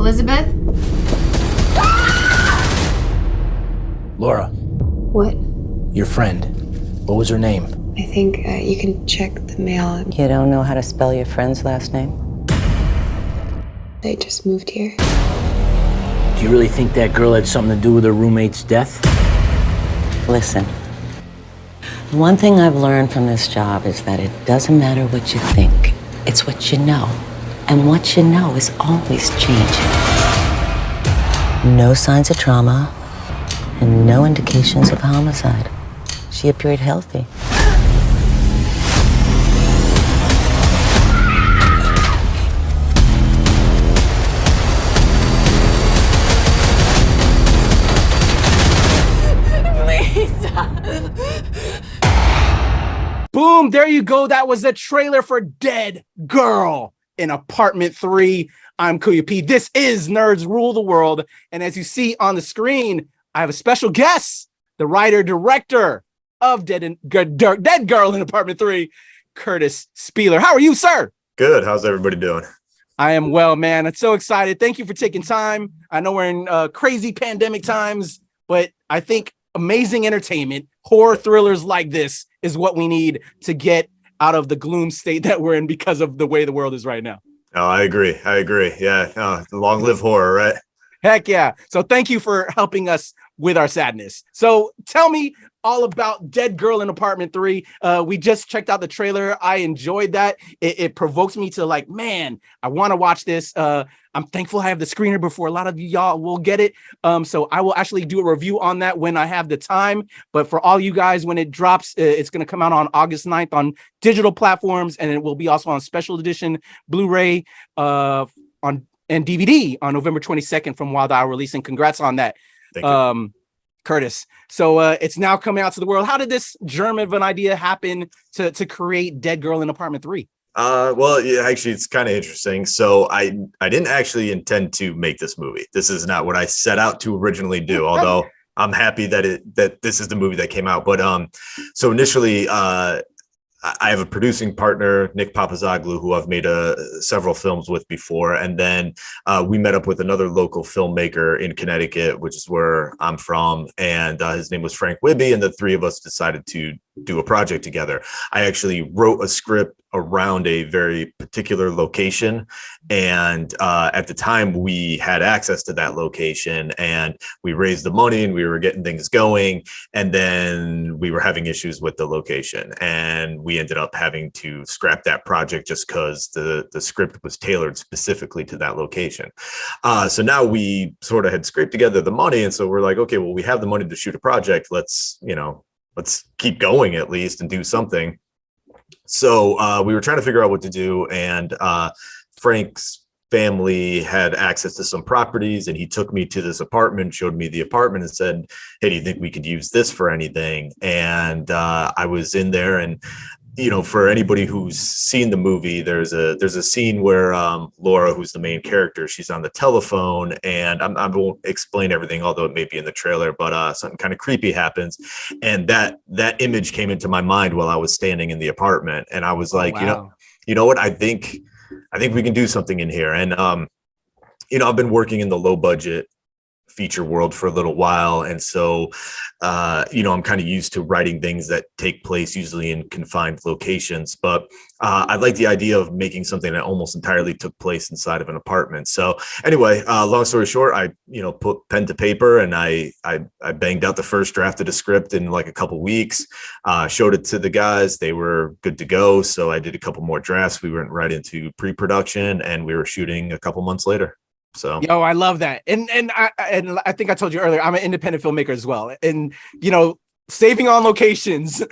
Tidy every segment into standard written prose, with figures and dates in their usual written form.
Elizabeth? Laura, What? your friend. What was her name? I think you can check the mail. You don't know how to spell your friend's last name? They just moved here. Do you really think that girl had something to do with her roommate's death? Listen, one thing I've learned from this job is that it doesn't matter what you think, it's what you know. And what you know is always changing. No signs of trauma and no indications of homicide. She appeared healthy. Boom, there you go. That was the trailer for Dead Girl in Apartment 3. I'm Kuya P. This is Nerds Rule the World. And as you see on the screen, I have a special guest, the writer-director of Dead Girl in Apartment 3, Kurtis Spieler. How are you, sir? Good. How's everybody doing? I am well, man. I'm so excited. Thank you for taking time. I know we're in crazy pandemic times, but I think amazing entertainment, horror thrillers like this is what we need to get out of the gloom state that we're in because of the way the world is right now. Oh, I agree. Yeah. Long live horror, right? Heck yeah. So thank you for helping us with our sadness. So tell me all about Dead Girl in Apartment 3. We just checked out the trailer. I enjoyed that. It provokes me to like, man, I want to watch this. I'm thankful I have the screener before a lot of y'all will get it. So I will actually do a review on that when I have the time. But for all you guys, when it drops, it's going to come out on August 9th on digital platforms. And it will be also on special edition Blu-ray and DVD on November 22nd from Wild Eye Releasing. Congrats on that. Thank you. Kurtis. So it's now coming out to the world. How did this germ of an idea happen to create Dead Girl in Apartment 3? Well, yeah, actually, it's kind of interesting. So I didn't actually intend to make this movie. This is not what I set out to originally do, although I'm happy that this is the movie that came out. But so initially, I have a producing partner, Nick Papazoglu, who I've made several films with before. And then we met up with another local filmmaker in Connecticut, which is where I'm from. And his name was Frank Wibby. And the three of us decided to do a project together. I actually wrote a script around a very particular location. And at the time we had access to that location and we raised the money and we were getting things going. And then we were having issues with the location and we ended up having to scrap that project just because the script was tailored specifically to that location. So now we sort of had scraped together the money. And so we're like, okay, well, we have the money to shoot a project. Let's keep going at least and do something. So we were trying to figure out what to do. And Frank's family had access to some properties and he took me to this apartment, showed me the apartment and said, hey, do you think we could use this for anything? And I was in there and, you know, for anybody who's seen the movie, there's a scene where Laura, who's the main character, she's on the telephone, and I won't explain everything, although it may be in the trailer, but something kind of creepy happens, and that image came into my mind while I was standing in the apartment, and I was like, wow. you know what, I think we can do something in here, and I've been working in the low budget feature world for a little while. And so, I'm kind of used to writing things that take place usually in confined locations, but I like the idea of making something that almost entirely took place inside of an apartment. So anyway, long story short, I, put pen to paper and I banged out the first draft of the script in like a couple weeks, showed it to the guys. They were good to go. So I did a couple more drafts. We went right into pre-production and we were shooting a couple months later. So, yo, I love that. And I think I told you earlier, I'm an independent filmmaker as well. And, saving on locations,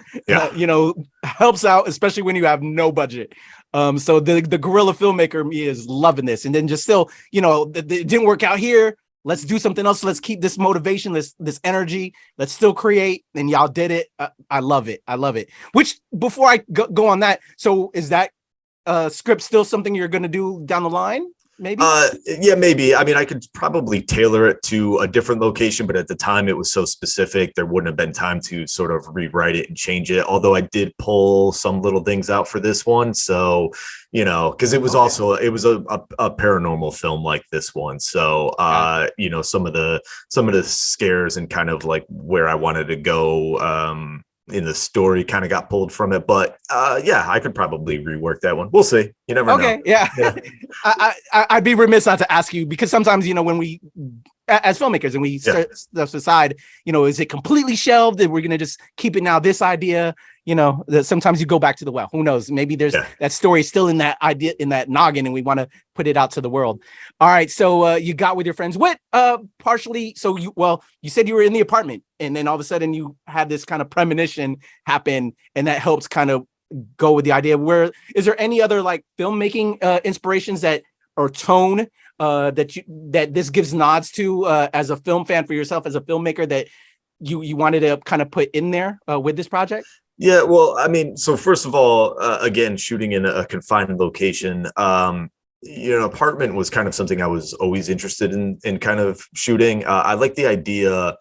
helps out, especially when you have no budget. So the guerrilla filmmaker me is loving this. And then just still, it didn't work out here. Let's do something else. Let's keep this motivation, this energy. Let's still create. And y'all did it. I love it. I love it. Which before I go on that. So is that script still something you're going to do down the line? maybe? Yeah, maybe. I mean, I could probably tailor it to a different location, but at the time it was so specific, there wouldn't have been time to sort of rewrite it and change it. Although I did pull some little things out for this one. So, because it was also, it was a paranormal film like this one. So, some of the scares and kind of like where I wanted to go, in the story kind of got pulled from it, but I could probably rework that one. We'll see. You never know. Okay, yeah. I'd be remiss not to ask you, because sometimes when we as filmmakers and we set stuff aside, is it completely shelved and we're gonna just keep it now, this idea, that sometimes you go back to the well, who knows, maybe there's that story still in that idea, in that noggin, and we want to put it out to the world. All right, so you got with your friends, what partially, so you said you were in the apartment and then all of a sudden you had this kind of premonition happen, and that helps kind of go with the idea. Where is there any other like filmmaking inspirations that or tone that this gives nods to as a film fan for yourself, as a filmmaker, that you wanted to kind of put in there with this project? Yeah, well, I mean, so first of all, again, shooting in a confined location, apartment was kind of something I was always interested in kind of shooting. I like the idea,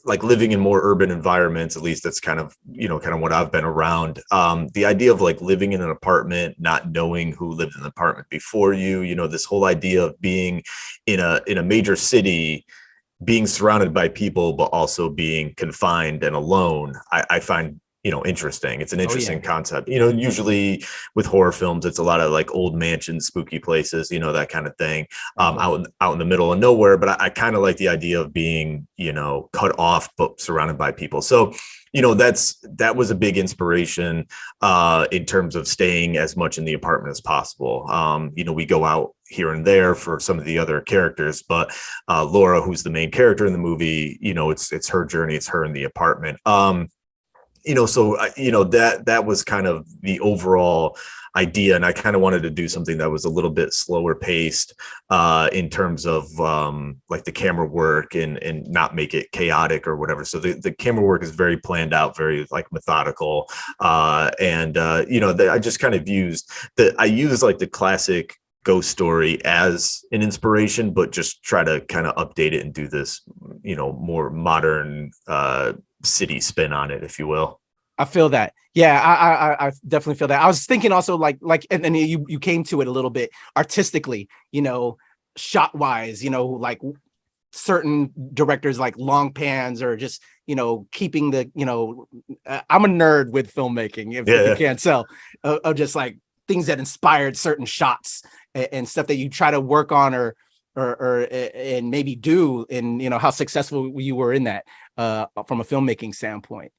like living in more urban environments, at least that's kind of what I've been around. The idea of like living in an apartment, not knowing who lived in the apartment before you, this whole idea of being in a major city, being surrounded by people, but also being confined and alone, I find, interesting. It's an interesting concept. Usually with horror films, it's a lot of like old mansions, spooky places, that kind of thing, out in the middle of nowhere. But I kind of like the idea of being, cut off, but surrounded by people. So, that was a big inspiration in terms of staying as much in the apartment as possible. We go out here and there for some of the other characters, but Laura, who's the main character in the movie, it's her journey, it's her in the apartment. So that was kind of the overall idea, and I kind of wanted to do something that was a little bit slower paced in terms of like the camera work and not make it chaotic or whatever. So the camera work is very planned out, very like methodical, and I just kind of used like the classic ghost story as an inspiration, but just try to kind of update it and do this more modern city spin on it, if you will. I feel that. Yeah, I definitely feel that. I was thinking also like, and then you came to it a little bit artistically, shot wise, like certain directors like long pans, or just, keeping the, I'm a nerd with filmmaking, if you can't tell, of just like things that inspired certain shots and stuff that you try to work on or and maybe do, and how successful you were in that from a filmmaking standpoint.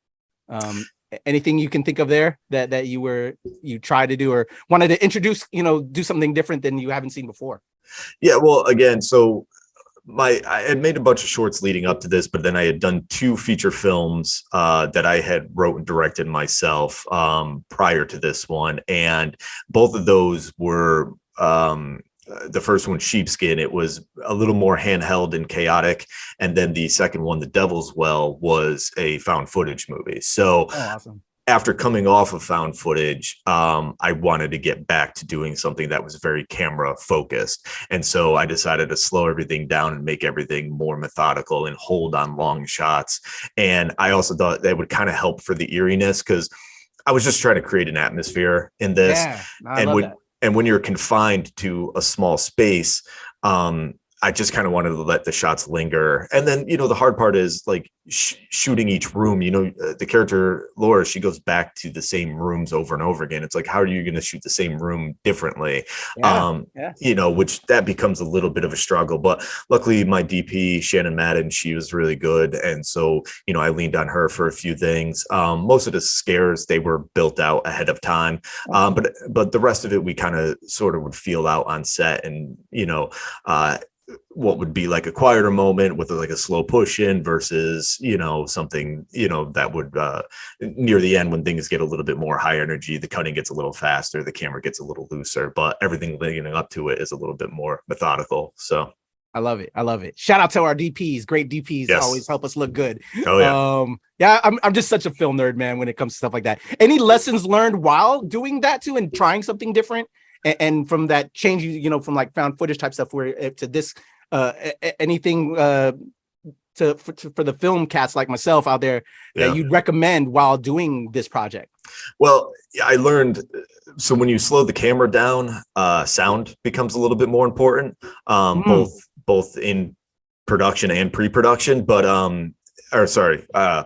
Anything you can think of there that you tried to do or wanted to introduce, do something different than you haven't seen before? Yeah, well, again, so I had made a bunch of shorts leading up to this, but then I had done 2 feature films that I had wrote and directed myself prior to this one, and both of those were the first one, Sheepskin, it was a little more handheld and chaotic. And then the second one, The Devil's Well, was a found footage movie. So awesome. After coming off of found footage, I wanted to get back to doing something that was very camera focused. And so I decided to slow everything down and make everything more methodical and hold on long shots. And I also thought that would kind of help for the eeriness, because I was just trying to create an atmosphere in this. Yeah, and when you're confined to a small space, I just kind of wanted to let the shots linger. And then, the hard part is like shooting each room, the character Laura, she goes back to the same rooms over and over again. It's like, how are you going to shoot the same room differently? Which that becomes a little bit of a struggle, but luckily my DP, Shannon Madden, she was really good. And so, I leaned on her for a few things. Most of the scares, they were built out ahead of time. But the rest of it, we kind of sort of would feel out on set, and, what would be like a quieter moment with like a slow push in versus, something, that would near the end, when things get a little bit more high energy, the cutting gets a little faster, the camera gets a little looser, but everything leading up to it is a little bit more methodical. So I love it. I love it. Shout out to our DPs. Great DPs always help us look good. Oh yeah. I'm just such a film nerd, man, when it comes to stuff like that. Any lessons learned while doing that too, and trying something different and from that change, from like found footage type stuff where to this, anything for the film cast like myself out there that you'd recommend while doing this project? Well, I learned, so when you slow the camera down, sound becomes a little bit more important, both in production and pre-production, but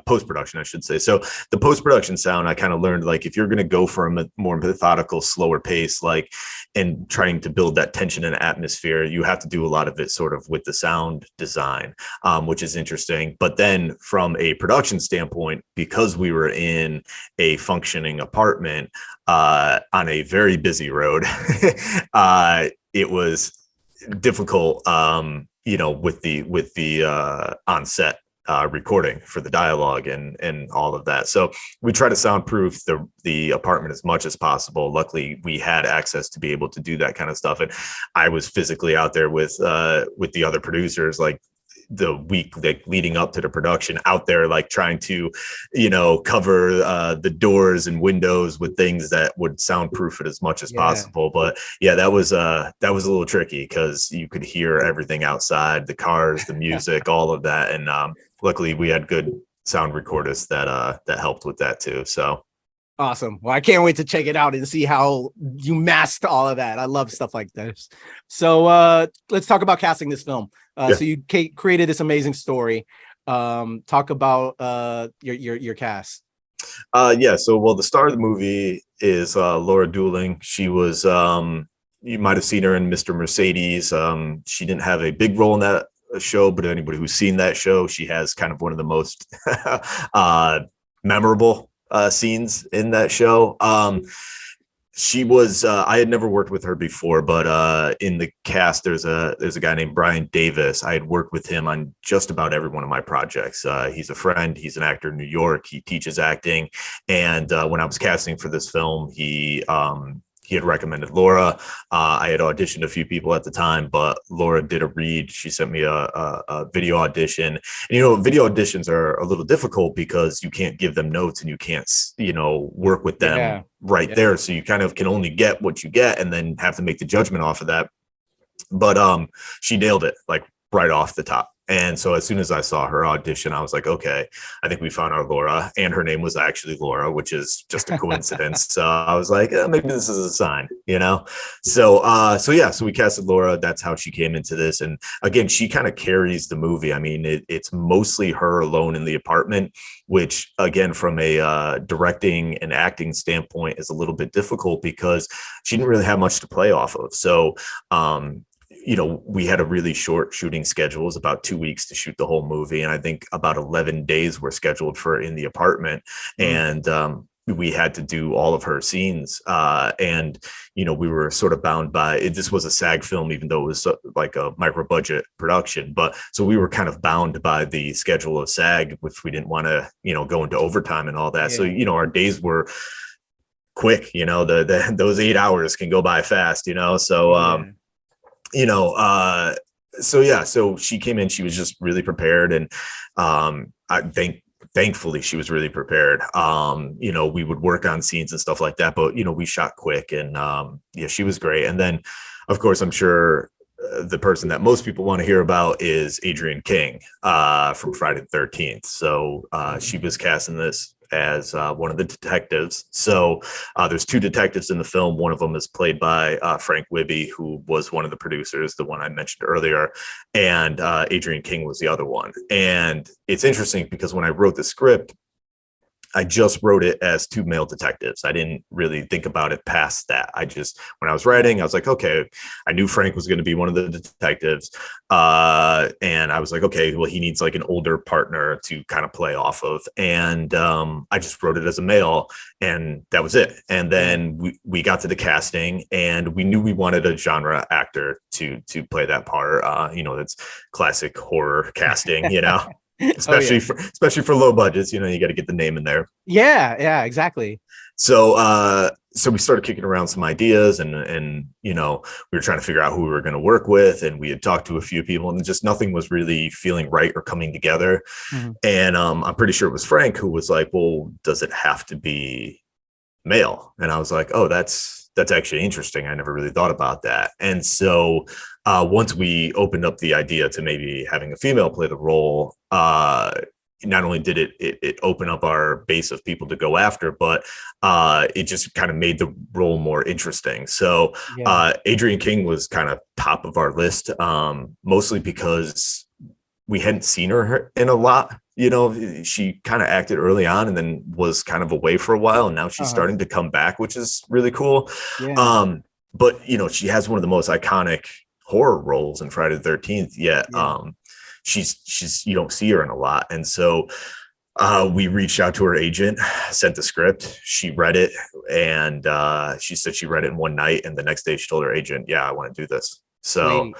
post-production, I should say. So the post-production sound, I kind of learned, like, if you're going to go for a more methodical, slower pace, like, and trying to build that tension and atmosphere, you have to do a lot of it sort of with the sound design, which is interesting. But then from a production standpoint, because we were in a functioning apartment on a very busy road, it was difficult, with the on-set recording for the dialogue and all of that. So we try to soundproof the apartment as much as possible. Luckily, we had access to be able to do that kind of stuff. And I was physically out there with the other producers, like the week like leading up to the production, out there like trying to cover the doors and windows with things that would soundproof it as much as possible. But that was a little tricky because you could hear everything outside, the cars, the music, all of that. And luckily we had good sound recordists that helped with that too. So awesome. Well, I can't wait to check it out and see how you masked all of that. I love stuff like this. So let's talk about casting this film. So you created this amazing story. Talk about your cast. So the star of the movie is Laura Dooling. She was, you might have seen her in Mr. Mercedes. She didn't have a big role in that show, but anybody who's seen that show, she has kind of one of the most memorable scenes in that show. She was, I had never worked with her before, but in the cast, there's a guy named Brian Davis. I had worked with him on just about every one of my projects. He's a friend. He's an actor in New York. He teaches acting. And when I was casting for this film, he had recommended Laura. I had auditioned a few people at the time, but Laura did a read. She sent me a video audition. And, video auditions are a little difficult because you can't give them notes and you can't, work with them there. So you kind of can only get what you get and then have to make the judgment off of that. But she nailed it, like right off the top. And so as soon as I saw her audition, I was like, okay, I think we found our Laura. And her name was actually Laura, which is just a coincidence. So I was like, maybe this is a sign, So we casted Laura. That's how she came into this. And again, she kind of carries the movie. I mean, it's mostly her alone in the apartment, which again, from a directing and acting standpoint is a little bit difficult because she didn't really have much to play off of. So, we had a really short shooting schedule. It was about 2 weeks to shoot the whole movie. And I think about 11 days were scheduled for in the apartment. And we had to do all of her scenes. And we were sort of bound by it. This was a SAG film, even though it was like a micro budget production. But so we were kind of bound by the schedule of SAG, which we didn't want to, go into overtime and all that. So, our days were quick, those 8 hours can go by fast, so, so she came in, she was just really prepared. And thankfully she was really prepared. We would work on scenes and stuff like that, but, we shot quick and she was great. And then, of course, I'm sure the person that most people want to hear about is Adriene King from Friday the 13th. So she was cast in this as one of the detectives. So there's two detectives in the film. One of them is played by Frank Wibby, who was one of the producers, the one I mentioned earlier, and Adriene King was the other one. And it's interesting because when I wrote the script, I just wrote it as two male detectives. I didn't really think about it past that. When I was writing, I was like, okay, I knew Frank was going to be one of the detectives. And I was like, okay, well, he needs like an older partner to kind of play off of. And I just wrote it as a male and that was it. And then we got to the casting and we knew we wanted a genre actor to play that part. That's classic horror casting, especially for low budgets, you got to get the name in there. Yeah, exactly. So we started kicking around some ideas and we were trying to figure out who we were going to work with, and we had talked to a few people and just nothing was really feeling right or coming together. And I'm pretty sure it was Frank who was like, well, does it have to be male? And I was like, oh, that's that's actually interesting. I never really thought about that. And so once we opened up the idea to maybe having a female play the role, not only did it open up our base of people to go after, but it just kind of made the role more interesting. So Adriene King was kind of top of our list, mostly because we hadn't seen her in a lot. You know, she kind of acted early on and then was kind of away for a while, and now she's starting to come back, which is really cool. But you know, she has one of the most iconic horror roles in Friday the 13th, yet she's you don't see her in a lot. And so we reached out to her agent, sent the script, she read it, and she said she read it in one night, and the next day she told her agent, yeah, I want to do this. So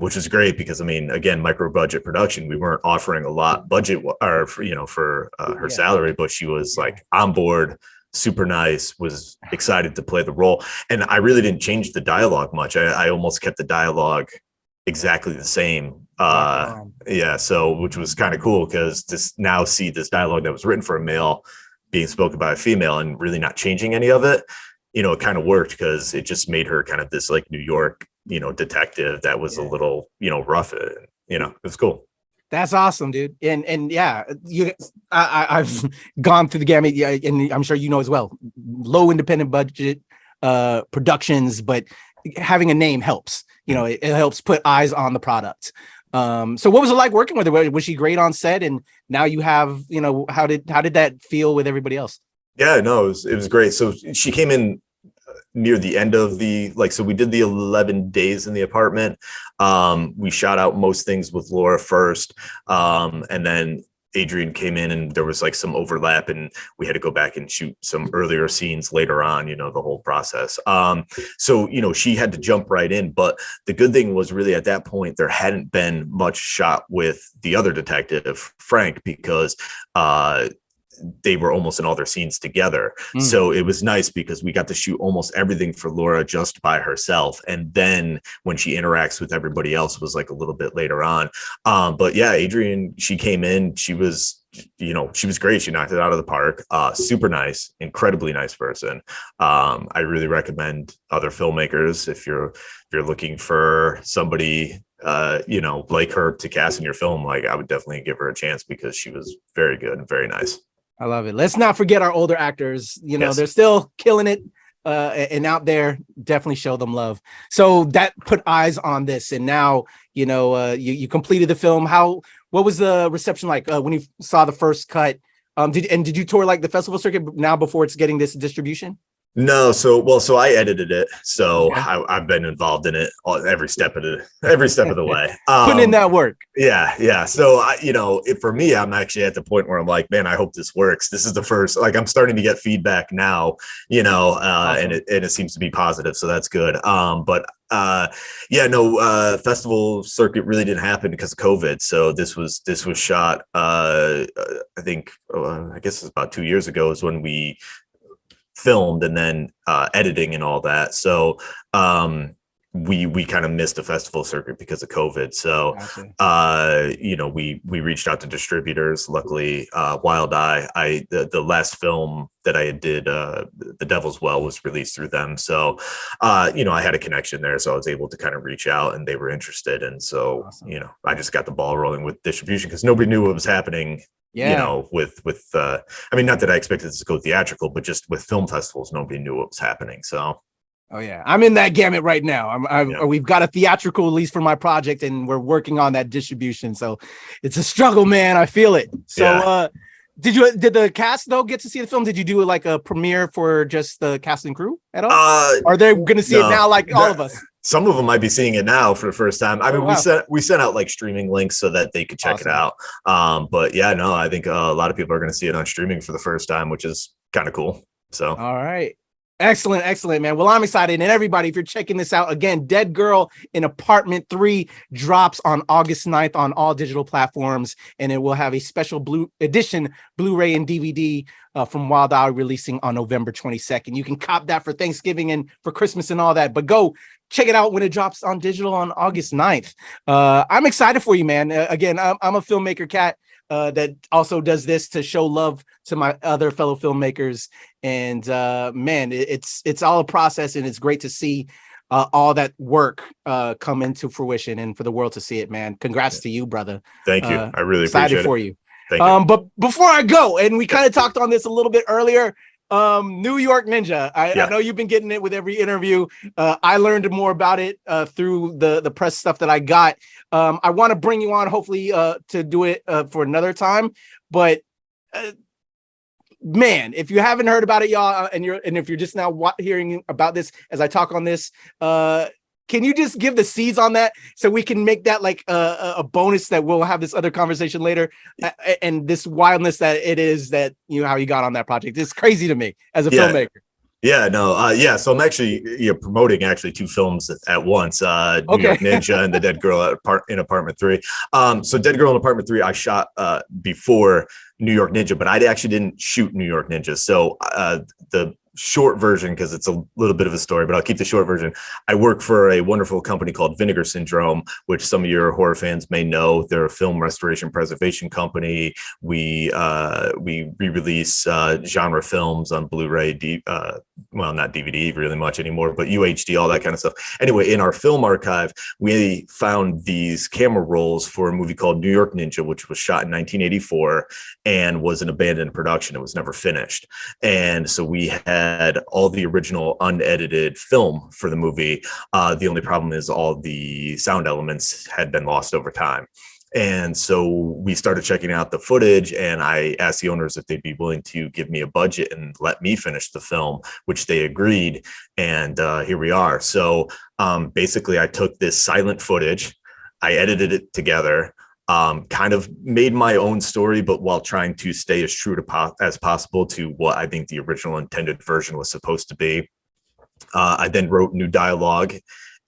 which was great, because I mean, again, micro budget production, we weren't offering a lot budget or for, you know, for her salary, but she was like on board, super nice, was excited to play the role. And I really didn't change the dialogue much. I almost kept the dialogue exactly the same. So which was kind of cool, because to now see this dialogue that was written for a male being spoken by a female and really not changing any of it, you know, it kind of worked, because it just made her kind of this like New York, you know, detective that was a little, you know, rough. You know, it was cool. That's awesome, dude. And yeah, I've gone through the gamut, and I'm sure you know as well. Low independent budget productions, but having a name helps. You know, it helps put eyes on the product. So what was it like working with her? Was she great on set? And now you have, you know, how did that feel with everybody else? Yeah, no, it was great. So she came in near the end of the, like, so we did the 11 days in the apartment. We shot out most things with Laura first. And then Adriene came in, and there was like some overlap, and we had to go back and shoot some earlier scenes later on, you know, the whole process. So, you know, she had to jump right in, but the good thing was really at that point, there hadn't been much shot with the other detective, Frank, because, they were almost in all their scenes together. So it was nice because we got to shoot almost everything for Laura just by herself. And then when she interacts with everybody else was like a little bit later on. But yeah, Adriene, she came in, she was, you know, she was great. She knocked it out of the park. Super nice, incredibly nice person. I really recommend other filmmakers, if you're looking for somebody, you know, like her to cast in your film, like I would definitely give her a chance, because she was very good and very nice. I love it. Let's not forget our older actors. You know, they're still killing it, and out there. Definitely show them love. So that put eyes on this, and now, you know, you completed the film. What was the reception like when you saw the first cut? Did you tour like the festival circuit now before it's getting this distribution? No, so I edited it, so I've been involved in it every step of the way. Putting in that work. Yeah. So you know, for me, I'm actually at the point where I'm like, man, I hope this works. This is the first, like, I'm starting to get feedback now, you know, awesome. and it seems to be positive, so that's good. Festival circuit really didn't happen because of COVID. So this was shot. I think I guess it's about 2 years ago is when we filmed, and then editing and all that. So we kind of missed the festival circuit because of COVID. So you know, we reached out to distributors. Luckily, Wild Eye, the last film that I did, The Devil's Well, was released through them. So you know, I had a connection there, so I was able to kind of reach out, and they were interested. And so you know, I just got the ball rolling with distribution, because nobody knew what was happening. You know, with I mean, not that I expected this to go theatrical, but just with film festivals, nobody knew what was happening. So, I'm in that gamut right now. We've got a theatrical release for my project, and we're working on that distribution. So it's a struggle, man. I feel it. So, did the cast though get to see the film? Did you do like a premiere for just the cast and crew at all? Are they going to see it now, like all of us? Some of them might be seeing it now for the first time. I mean, we sent out like streaming links so that they could check it out. But yeah, no, I think a lot of people are going to see it on streaming for the first time, which is kind of cool. So, all right. Excellent, man. Well, I'm excited. And everybody, if you're checking this out, again, Dead Girl in Apartment 3 drops on August 9th on all digital platforms. And it will have a special Blu-ray and DVD from Wild Eye releasing on November 22nd. You can cop that for Thanksgiving and for Christmas and all that. But go check it out when it drops on digital on August 9th. I'm excited for you, man. Again, I'm a filmmaker cat. that also does this to show love to my other fellow filmmakers. And man, it's all a process, and it's great to see all that work come into fruition and for the world to see it, man. Congrats to you, brother. Thank you. I really excited appreciate for it. you. Thank you. But before I go, and we kind of talked on this a little bit earlier, New York Ninja. I know you've been getting it with every interview. I learned more about it through the press stuff that I got. I want to bring you on, hopefully, to do it for another time. But man, if you haven't heard about it, y'all, and if you're just now hearing about this as I talk on this, can you just give the seeds on that so we can make that like a bonus that we'll have this other conversation later, and this wildness that it is that how you got on that project? It's crazy to me as a filmmaker. Yeah, no, so I'm actually promoting actually two films at once, New York Ninja and The Dead Girl in Apartment 3. So Dead Girl in Apartment 3 I shot before New York Ninja, but I actually didn't shoot New York Ninja. So the short version, because it's a little bit of a story, but I'll keep the short version. I work for a wonderful company called Vinegar Syndrome, which some of your horror fans may know. They're a film restoration preservation company. We re-release genre films on Blu-ray, well, not DVD really much anymore, but UHD, all that kind of stuff. Anyway, in our film archive, we found these camera rolls for a movie called New York Ninja, which was shot in 1984 and was an abandoned production. It was never finished. And so we had all the original unedited film for the movie. The only problem is all the sound elements had been lost over time. And so we started checking out the footage, and I asked the owners if they'd be willing to give me a budget and let me finish the film, which they agreed. And here we are. So basically, I took this silent footage, I edited it together, kind of made my own story, but while trying to stay as true to as possible to what I think the original intended version was supposed to be. I then wrote new dialogue.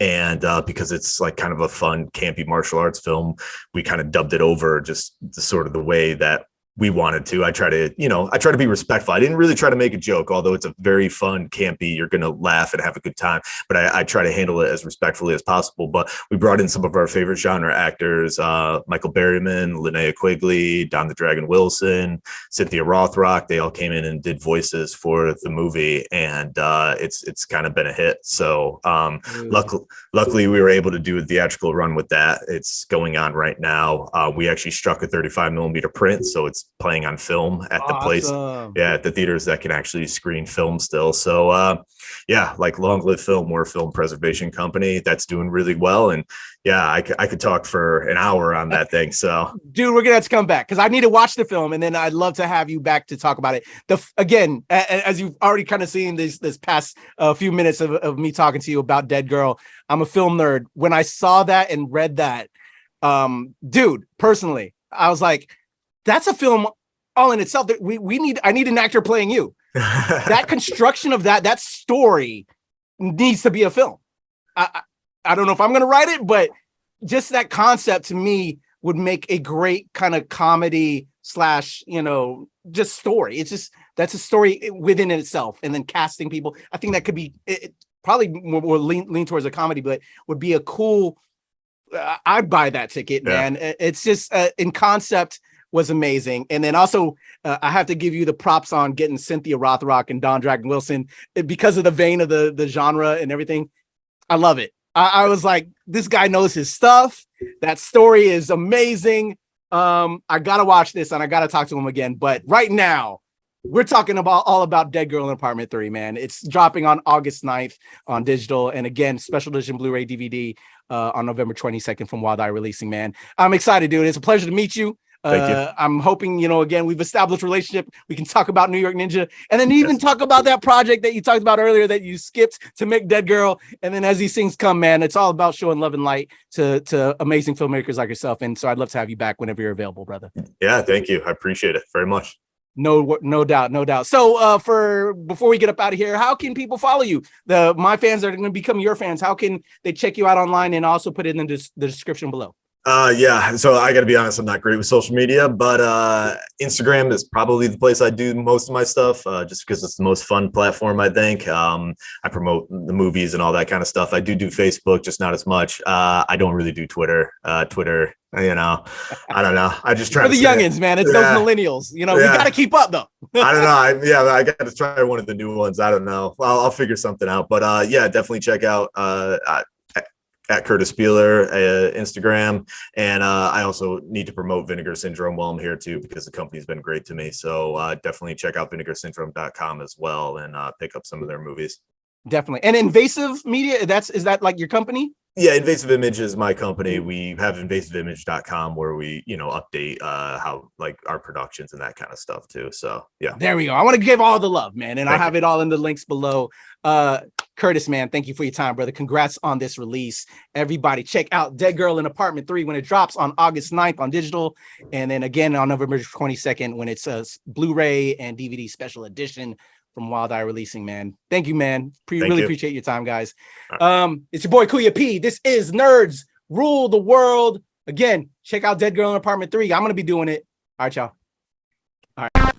And because it's like kind of a fun, campy martial arts film, we kind of dubbed it over just the way that we wanted to. I try to be respectful. I didn't really try to make a joke, although it's a very fun, campy, you're going to laugh and have a good time. But I try to handle it as respectfully as possible. But we brought in some of our favorite genre actors, Michael Berryman, Linnea Quigley, Don the Dragon Wilson, Cynthia Rothrock. They all came in and did voices for the movie. And it's kind of been a hit. So luckily, we were able to do a theatrical run with that. It's going on right now. We actually struck a 35 millimeter print. So it's playing on film at the place, at the theaters that can actually screen film still. So like Long Live Film, we're a film preservation company that's doing really well. And I could talk for an hour on that thing. So dude, we're gonna have to come back because I need to watch the film, and then I'd love to have you back to talk about it. Again, as you've already kind of seen this past few minutes of me talking to you about Dead Girl, I'm a film nerd. When I saw that and read that, dude, personally, I was like, that's a film all in itself. That I need an actor playing you. That construction of that story needs to be a film. I don't know if I'm going to write it, but just that concept to me would make a great kind of comedy / just story. It's just, that's a story within itself. And then casting people, I think that could be probably more lean towards a comedy, but would be a cool, I'd buy that ticket, man. It's just in concept was amazing. And then also I have to give you the props on getting Cynthia Rothrock and Don Dragon Wilson because of the vein of the genre and everything. I love it. I was like, this guy knows his stuff. That story is amazing. I gotta watch this and I gotta talk to him again. But right now, we're talking all about Dead Girl in Apartment 3, man. It's dropping on August 9th on digital. And again, special edition Blu-ray DVD on November 22nd from Wild Eye Releasing, man. I'm excited, dude. It's a pleasure to meet you. Thank you. I'm hoping, again, we've established a relationship. We can talk about New York Ninja and then even talk about that project that you talked about earlier that you skipped to make Dead Girl. And then as these things come, man, it's all about showing love and light to amazing filmmakers like yourself. And so I'd love to have you back whenever you're available, brother. Yeah, thank you. I appreciate it very much. No doubt. So before we get up out of here, how can people follow you? My fans are going to become your fans. How can they check you out online and also put it in the description below? So I gotta be honest, I'm not great with social media, but Instagram is probably the place I do most of my stuff, just because it's the most fun platform, I think. I promote the movies and all that kind of stuff. I do Facebook, just not as much. I don't really do Twitter. Twitter You know, I don't know. I just try For to the stay- youngins, man. It's those millennials. You know, we Yeah. got to keep up though. I don't know. I got to try one of the new ones. I don't know. I'll figure something out. But yeah, definitely check out at Kurtis Spieler Instagram. And I also need to promote Vinegar Syndrome while I'm here too, because the company's been great to me. So definitely check out vinegarsyndrome.com as well and pick up some of their movies. Definitely. And Invasive Media, is that like your company? Yeah, Invasive Image is my company. We have invasiveimage.com where we, update how like our productions and that kind of stuff too. So yeah. There we go. I want to give all the love, man. And I'll Thank have it all in the links below. Kurtis, man, thank you for your time, brother. Congrats on this release. Everybody check out Dead Girl in Apartment 3 when it drops on August 9th on digital. And then again on November 22nd when it's a Blu-ray and DVD special edition from Wild Eye Releasing, man. Thank you, man. Really appreciate your time, guys. It's your boy Kuya P. This is Nerds Rule the World. Again, check out Dead Girl in Apartment 3. I'm going to be doing it. All right, y'all. All right.